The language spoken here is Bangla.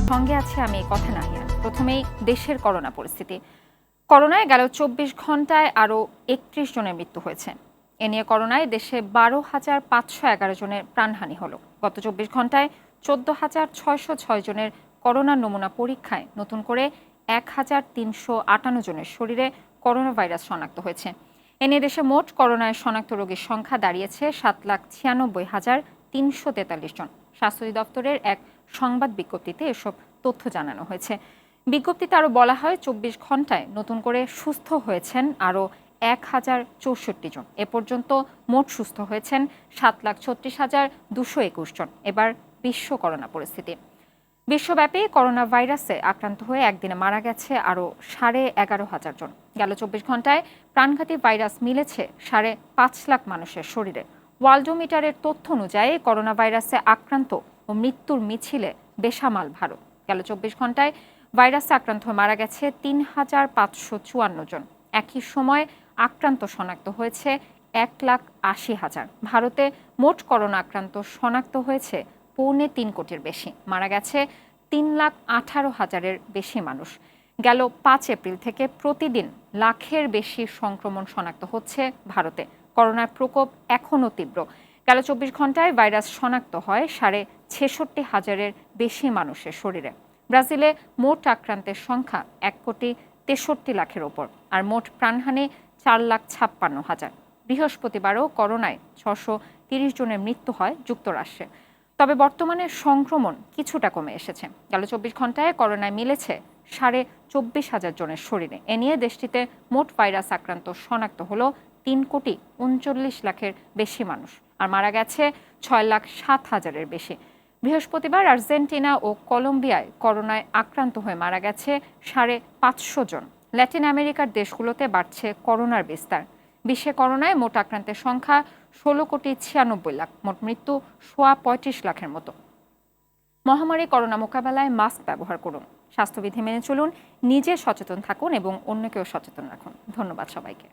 সঙ্গে আছে আমি কথা নাহিয়ান। প্রথমেই দেশের করোনা পরিস্থিতি। করোনায় গেল ২৪ ঘন্টায় আরও ৩১ জনের মৃত্যু হয়েছে। এ নিয়ে করোনায় দেশে ১২,৫১১ জনের প্রাণহানি হলো। গত ২৪ ঘন্টায় ১৪,৬০৬ জনের করোনা নমুনা পরীক্ষায় নতুন করে ১,৩৫৮ জনের শরীরে করোনা ভাইরাস শনাক্ত হয়েছে। এ নিয়ে দেশে মোট করোনায় শনাক্ত রোগীর সংখ্যা দাঁড়িয়েছে ৭,৯৬,৩৪৩ জন। স্বাস্থ্য অধিদপ্তরের এক সংবাদ বিজ্ঞপ্তিতে এসব তথ্য জানানো হয়েছে। বিজ্ঞপ্তিতে আরও বলা হয়, ২৪ ঘন্টায় নতুন করে সুস্থ হয়েছেন আরও ১,০৬৪ জন। এ পর্যন্ত মোট সুস্থ হয়েছেন ৭,৩৬,২২১ জন। এবার বিশ্ব করোনা পরিস্থিতি। বিশ্বব্যাপী করোনা ভাইরাসে আক্রান্ত হয়ে একদিনে মারা গেছে আরও ১১,৫০০ জন। গেল ২৪ ঘন্টায় প্রাণঘাতী ভাইরাস মিলেছে ৫.৫ লাখ মানুষের শরীরে। ওয়ার্ল্ডোমিটারের তথ্য অনুযায়ী করোনা ভাইরাসে আক্রান্ত ও মৃত্যুর মিছিলে বেসামাল ভারত। গেল ২৪ ঘন্টায় ভাইরাসে আক্রান্ত হয়ে মারা গেছে ৩,৫৫৪ জন। একই সময় আক্রান্ত শনাক্ত হয়েছে ১,৮০,০০০। ভারতে মোট করোনা আক্রান্ত শনাক্ত হয়েছে ৩.৫ কোটির বেশি। মারা গেছে ৩,১৮,০০০-এর বেশি মানুষ। গেল ৫ এপ্রিল থেকে প্রতিদিন লাখের বেশি সংক্রমণ শনাক্ত হচ্ছে ভারতে। করোনার প্রকোপ এখনও তীব্র। গেল ২৪ ঘন্টায় ভাইরাস শনাক্ত হয় ৬৬,০০০-এর বেশি মানুষের শরীরে। ব্রাজিলে মোট আক্রান্তের সংখ্যা ১,৬৩,০০,০০০ ওপর, আর মোট প্রাণহানি ৪,৫৬,০০০। বৃহস্পতিবারও করোনায় ৬৩০ জনের মৃত্যু হয় যুক্তরাষ্ট্রে। তবে বর্তমানে সংক্রমণ কিছুটা কমে এসেছে। গেল ২৪ ঘন্টায় করোনায় মিলেছে ২৪,৫০০ জনের শরীরে। এ নিয়ে দেশটিতে মোট ভাইরাস আক্রান্ত শনাক্ত হলো ৩,৩৯,০০,০০০-এর বেশি মানুষ, আর মারা গেছে ৬,০৭,০০০-এর বেশি। বৃহস্পতিবার আর্জেন্টিনা ও কলম্বিয়ায় করোনায় আক্রান্ত হয়ে মারা গেছে ৫৫০ জন। ল্যাটিন আমেরিকার দেশগুলোতে বাড়ছে করোনার বিস্তার। বিশ্বে করোনায় মোট আক্রান্তের সংখ্যা ১৬,৯৬,০০,০০০। মোট মৃত্যু ৩৫,০০,০০০-এর মতো। মহামারী করোনা মোকাবেলায় মাস্ক ব্যবহার করুন, স্বাস্থ্যবিধি মেনে চলুন, নিজে সচেতন থাকুন এবং অন্যকেও সচেতন রাখুন। ধন্যবাদ সবাইকে।